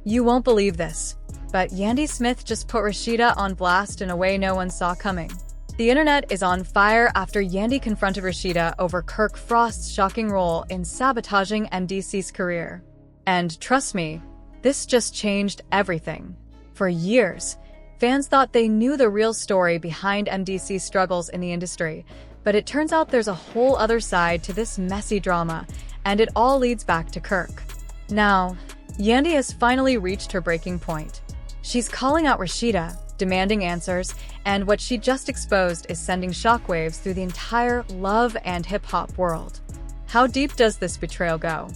You won't believe this, but Yandy Smith just put Rashida on blast in a way no one saw coming. The internet is on fire after Yandy confronted Rashida over Kirk Frost's shocking role in sabotaging Mendeecees' career. And trust me, this just changed everything. For years, fans thought they knew the real story behind Mendeecees' struggles in the industry, but it turns out there's a whole other side to this messy drama, and it all leads back to Kirk. Now, Yandy has finally reached her breaking point. She's calling out Rashida, demanding answers, and what she just exposed is sending shockwaves through the entire love and hip-hop world. How deep does this betrayal go?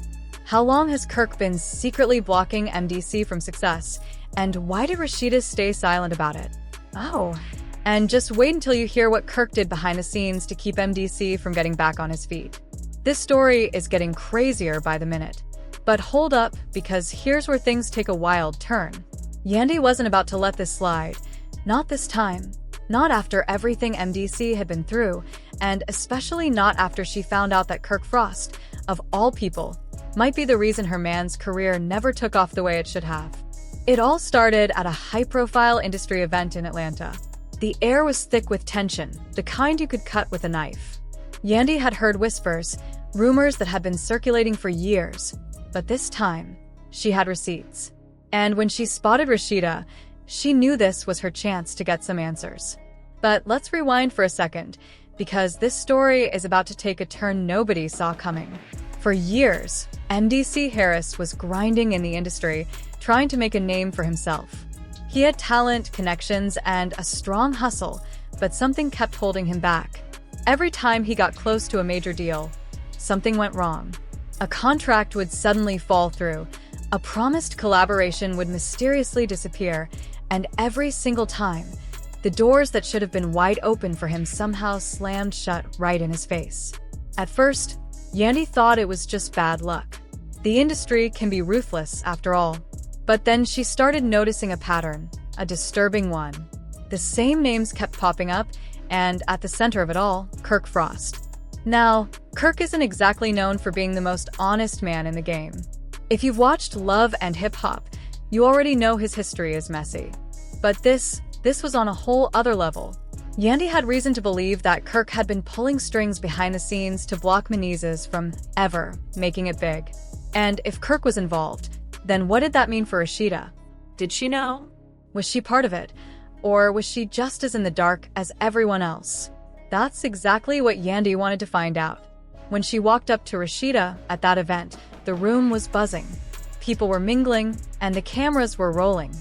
How long has Kirk been secretly blocking Mendeecees from success? And why did Rashida stay silent about it? Oh, and just wait until you hear what Kirk did behind the scenes to keep Mendeecees from getting back on his feet. This story is getting crazier by the minute. But hold up, because here's where things take a wild turn. Yandy wasn't about to let this slide. Not this time. Not after everything Mendeecees had been through, and especially not after she found out that Kirk Frost, of all people, might be the reason her man's career never took off the way it should have. It all started at a high-profile industry event in Atlanta. The air was thick with tension, the kind you could cut with a knife. Yandy had heard whispers, rumors that had been circulating for years, but this time, she had receipts. And when she spotted Rashida, she knew this was her chance to get some answers. But let's rewind for a second, because this story is about to take a turn nobody saw coming. For years, Mendeecees Harris was grinding in the industry, trying to make a name for himself. He had talent, connections, and a strong hustle, but something kept holding him back. Every time he got close to a major deal, something went wrong. A contract would suddenly fall through, a promised collaboration would mysteriously disappear, and every single time, the doors that should have been wide open for him somehow slammed shut right in his face. At first, Yandy thought it was just bad luck. The industry can be ruthless, after all. But then she started noticing a pattern, a disturbing one. The same names kept popping up, and at the center of it all, Kirk Frost. Now, Kirk isn't exactly known for being the most honest man in the game. If you've watched Love and Hip Hop, you already know his history is messy. But this was on a whole other level. Yandy had reason to believe that Kirk had been pulling strings behind the scenes to block Mendeecees from ever making it big. And if Kirk was involved, then what did that mean for Rashida? Did she know? Was she part of it? Or was she just as in the dark as everyone else? That's exactly what Yandy wanted to find out. When she walked up to Rashida at that event, the room was buzzing. People were mingling, and the cameras were rolling.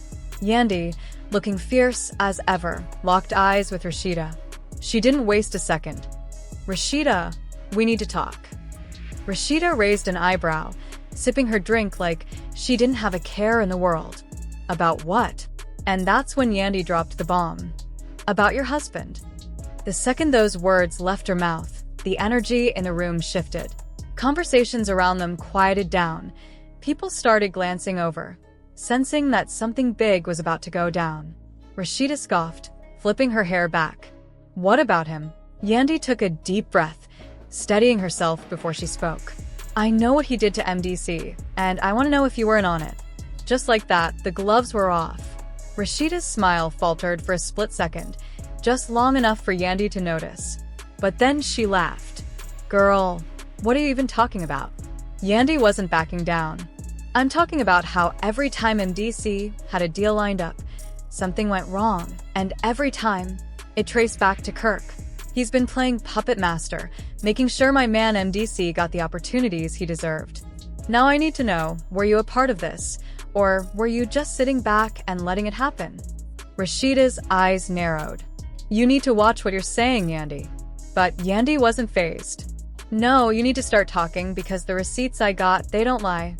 Yandy, looking fierce as ever, locked eyes with Rashida. She didn't waste a second. "Rashida, we need to talk." Rashida raised an eyebrow, sipping her drink like she didn't have a care in the world. About what? And that's when Yandy dropped the bomb. "About your husband." The second those words left her mouth, the energy in the room shifted. Conversations around them quieted down. People started glancing over, sensing that something big was about to go down. Rashida scoffed, flipping her hair back. "What about him?" Yandy took a deep breath, steadying herself before she spoke. "I know what he did to Mendeecees, and I want to know if you weren't on it." Just like that, the gloves were off. Rashida's smile faltered for a split second, just long enough for Yandy to notice. But then she laughed. "Girl, what are you even talking about?" Yandy wasn't backing down. "I'm talking about how every time Mendeecees had a deal lined up, something went wrong, and every time, it traced back to Kirk. He's been playing puppet master, making sure my man Mendeecees got the opportunities he deserved. Now I need to know, were you a part of this? Or were you just sitting back and letting it happen?" Rashida's eyes narrowed. "You need to watch what you're saying, Yandy." But Yandy wasn't fazed. "No, you need to start talking because the receipts I got, they don't lie."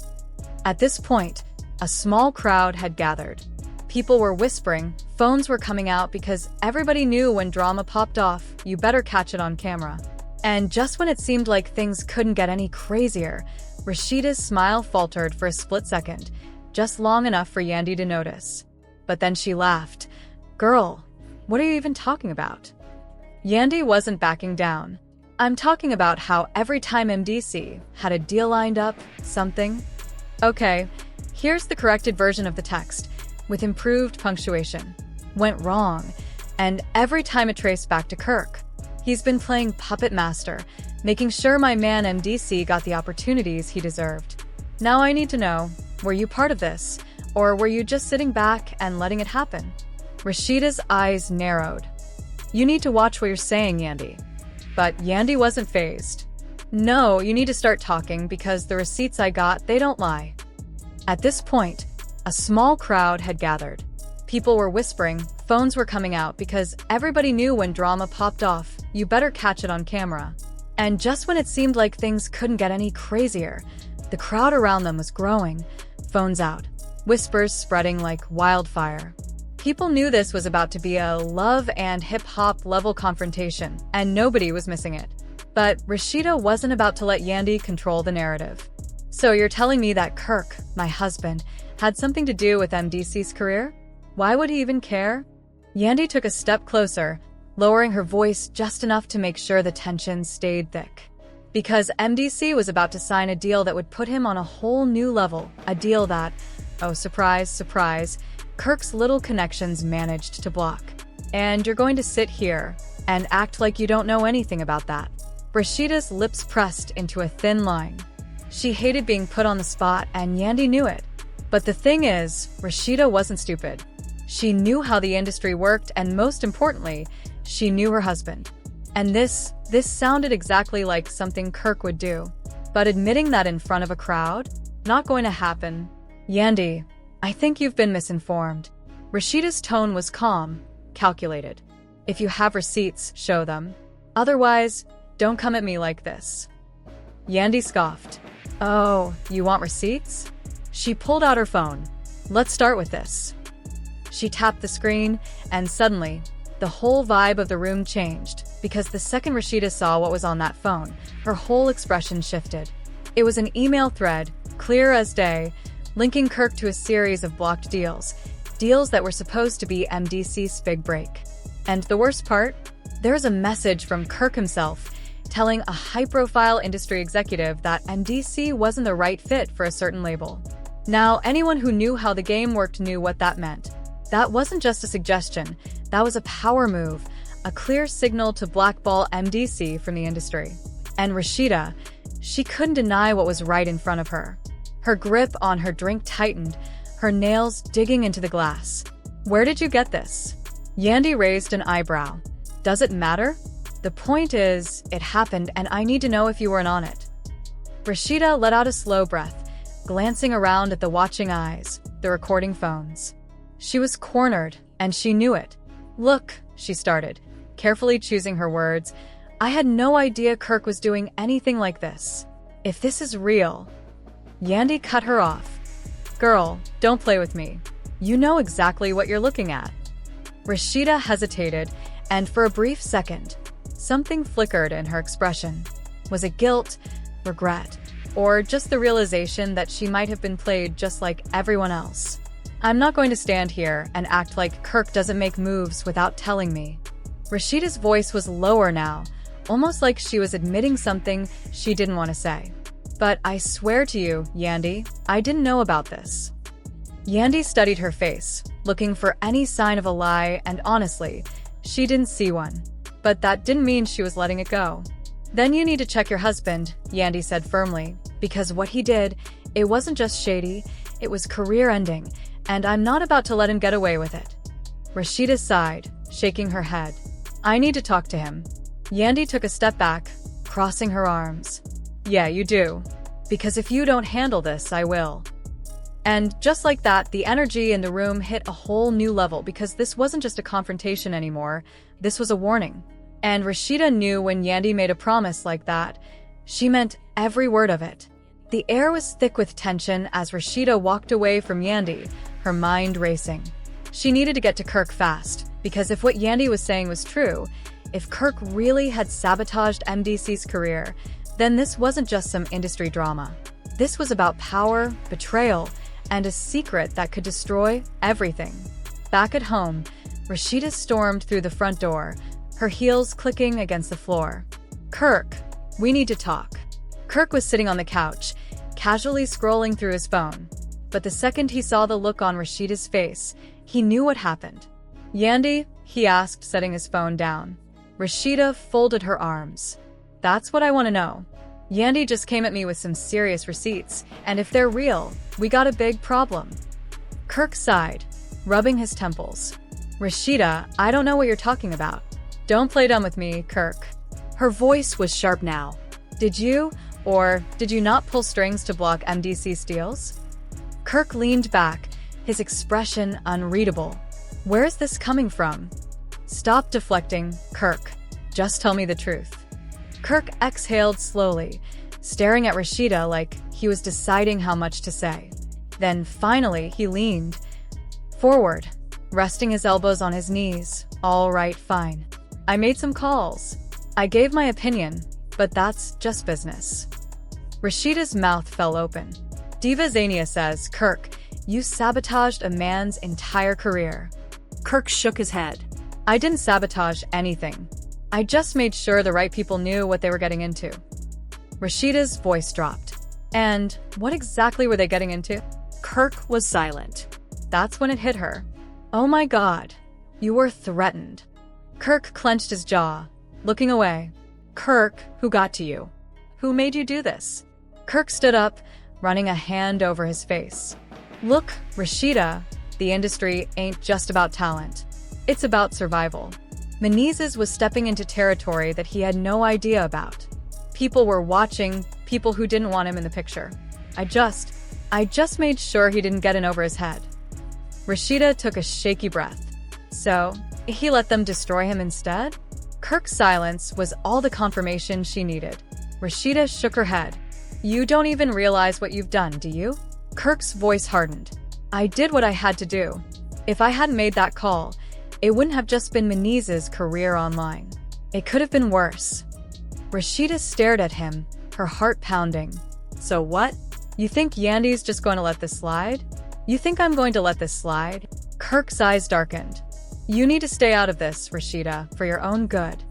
At this point, a small crowd had gathered. People were whispering, phones were coming out because everybody knew when drama popped off, you better catch it on camera. And just when it seemed like things couldn't get any crazier, Rashida's smile faltered for a split second, just long enough for Yandy to notice. But then she laughed. "Girl, what are you even talking about?" Yandy wasn't backing down. "I'm talking about how every time Mendeecees had a deal lined up, something." "Okay, Here's the corrected version of the text, with improved punctuation. Went wrong, and every time it traced back to Kirk. He's been playing puppet master, making sure my man MDC got the opportunities he deserved. Now I need to know, were you part of this, or were you just sitting back and letting it happen? Rashida's eyes narrowed. You need to watch what you're saying, Yandy. But Yandy wasn't fazed. No, you need to start talking because the receipts I got, they don't lie. At this point, a small crowd had gathered. People were whispering, phones were coming out because everybody knew when drama popped off, you better catch it on camera. And just when it seemed like things couldn't get any crazier, the crowd around them was growing, phones out, whispers spreading like wildfire. People knew this was about to be a love and hip-hop level confrontation, and nobody was missing it. But Rashida wasn't about to let Yandy control the narrative. So you're telling me that Kirk, my husband, had something to do with MDC's career? Why would he even care? Yandy took a step closer, lowering her voice just enough to make sure the tension stayed thick. Because MDC was about to sign a deal that would put him on a whole new level, a deal that, oh surprise, surprise, Kirk's little connections managed to block. And you're going to sit here and act like you don't know anything about that. Rashida's lips pressed into a thin line. She hated being put on the spot, and Yandy knew it. But the thing is, Rashida wasn't stupid. She knew how the industry worked, and most importantly, she knew her husband. And this sounded exactly like something Kirk would do. But admitting that in front of a crowd? Not going to happen. Yandy, I think you've been misinformed. Rashida's tone was calm, calculated. If you have receipts, show them. Otherwise, don't come at me like this. Yandy scoffed. Oh, you want receipts? She pulled out her phone. Let's start with this. She tapped the screen, and suddenly, the whole vibe of the room changed, because the second Rashida saw what was on that phone, her whole expression shifted. It was an email thread, clear as day, linking Kirk to a series of blocked deals that were supposed to be MDC's big break. And the worst part? There was a message from Kirk himself, telling a high-profile industry executive that MDC wasn't the right fit for a certain label. Now, anyone who knew how the game worked knew what that meant. That wasn't just a suggestion, that was a power move, a clear signal to blackball MDC from the industry. And Rashida, she couldn't deny what was right in front of her. Her grip on her drink tightened, her nails digging into the glass. Where did you get this? Yandy raised an eyebrow. Does it matter? The point is, it happened and I need to know if you weren't on it. Rashida let out a slow breath, glancing around at the watching eyes, the recording phones. She was cornered, and she knew it. Look, she started, carefully choosing her words, I had no idea Kirk was doing anything like this. If this is real... Yandy cut her off. Girl, don't play with me. You know exactly what you're looking at. Rashida hesitated, and for a brief second, something flickered in her expression. Was it guilt, regret, or just the realization that she might have been played just like everyone else? I'm not going to stand here and act like Kirk doesn't make moves without telling me. Rashida's voice was lower now, almost like she was admitting something she didn't want to say. But I swear to you, Yandy, I didn't know about this. Yandy studied her face, looking for any sign of a lie, and honestly, she didn't see one. But that didn't mean she was letting it go. Then you need to check your husband, Yandy said firmly, because what he did, it wasn't just shady, it was career-ending, and I'm not about to let him get away with it. Rashida sighed, shaking her head. I need to talk to him. Yandy took a step back, crossing her arms. Yeah, you do. Because if you don't handle this, I will. And just like that, the energy in the room hit a whole new level because this wasn't just a confrontation anymore, this was a warning. And Rashida knew when Yandy made a promise like that, she meant every word of it. The air was thick with tension as Rashida walked away from Yandy, her mind racing. She needed to get to Kirk fast, because if what Yandy was saying was true, if Kirk really had sabotaged MDC's career, then this wasn't just some industry drama. This was about power, betrayal, and a secret that could destroy everything. Back at home, Rashida stormed through the front door, her heels clicking against the floor. Kirk, we need to talk. Kirk was sitting on the couch, casually scrolling through his phone. but the second he saw the look on Rashida's face, he knew what happened. "Yandy?" he asked, setting his phone down. Rashida folded her arms. "That's what I want to know. Yandy just came at me with some serious receipts, and if they're real, we got a big problem." Kirk sighed, rubbing his temples. "Rashida, I don't know what you're talking about. Don't play dumb with me, Kirk." Her voice was sharp now. Did you not pull strings to block MDC steals?" Kirk leaned back, his expression unreadable. "Where is this coming from?" "Stop deflecting, Kirk. Just tell me the truth." Kirk exhaled slowly, staring at Rashida like he was deciding how much to say. Then finally he leaned forward, resting his elbows on his knees. "All right, fine. I made some calls. I gave my opinion, but that's just business." Rashida's mouth fell open. Diva Zania says, "Kirk, you sabotaged a man's entire career." Kirk shook his head. "I didn't sabotage anything. I just made sure the right people knew what they were getting into." Rashida's voice dropped. "And what exactly were they getting into?" Kirk was silent. That's when it hit her. "Oh my God, you were threatened." Kirk clenched his jaw, looking away. "Kirk, who got to you? Who made you do this?" Kirk stood up, running a hand over his face. "Look, Rashida, the industry ain't just about talent. It's about survival." Mendeecees was stepping into territory that he had no idea about. People were watching, people who didn't want him in the picture. I just made sure he didn't get in over his head." Rashida took a shaky breath. "So, he let them destroy him instead?" Kirk's silence was all the confirmation she needed. Rashida shook her head. "You don't even realize what you've done, do you?" Kirk's voice hardened. "I did what I had to do. If I hadn't made that call, it wouldn't have just been Mendeecees' career online. It could have been worse." Rashida stared at him, her heart pounding. "So what? You think Yandy's just going to let this slide? You think I'm going to let this slide?" Kirk's eyes darkened. "You need to stay out of this, Rashida, for your own good."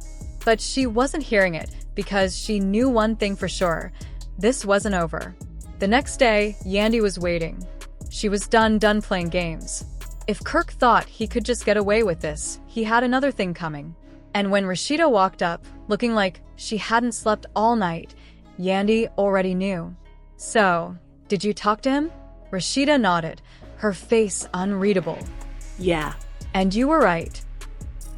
But she wasn't hearing it because she knew one thing for sure. This wasn't over. The next day, Yandy was waiting. She was done playing games. If Kirk thought he could just get away with this, he had another thing coming. And when Rashida walked up, looking like she hadn't slept all night, Yandy already knew. "So, did you talk to him?" Rashida nodded, her face unreadable. "Yeah." "And you were right."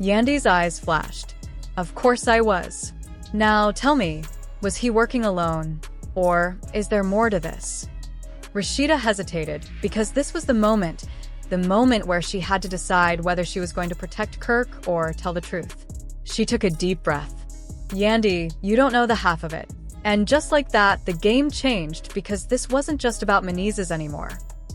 Yandy's eyes flashed. "Of course I was. Now tell me, was he working alone? Or is there more to this?" Rashida hesitated because this was the moment where she had to decide whether she was going to protect Kirk or tell the truth. She took a deep breath. "Yandy, you don't know the half of it." And just like that, the game changed because this wasn't just about Mendeecees anymore.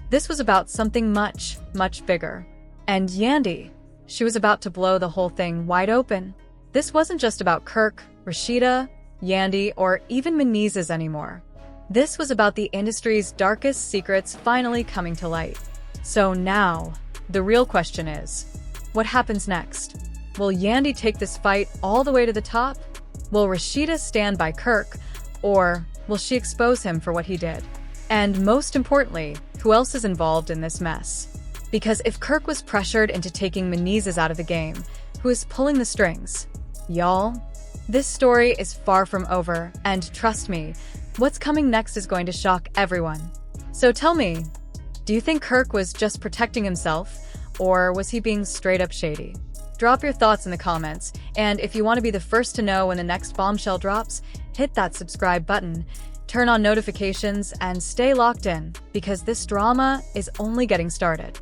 This was about something much, much bigger. And Yandy, she was about to blow the whole thing wide open. This wasn't just about Kirk, Rashida, Yandy, or even Mendeecees anymore. This was about the industry's darkest secrets finally coming to light. So now, the real question is, what happens next? Will Yandy take this fight all the way to the top? Will Rashida stand by Kirk, or will she expose him for what he did? And most importantly, who else is involved in this mess? Because if Kirk was pressured into taking Mendeecees out of the game, who is pulling the strings? Y'all, this story is far from over, and trust me, what's coming next is going to shock everyone. So tell me, do you think Kirk was just protecting himself, or was he being straight up shady? Drop your thoughts in the comments, and if you want to be the first to know when the next bombshell drops, hit that subscribe button, turn on notifications, and stay locked in, because this drama is only getting started.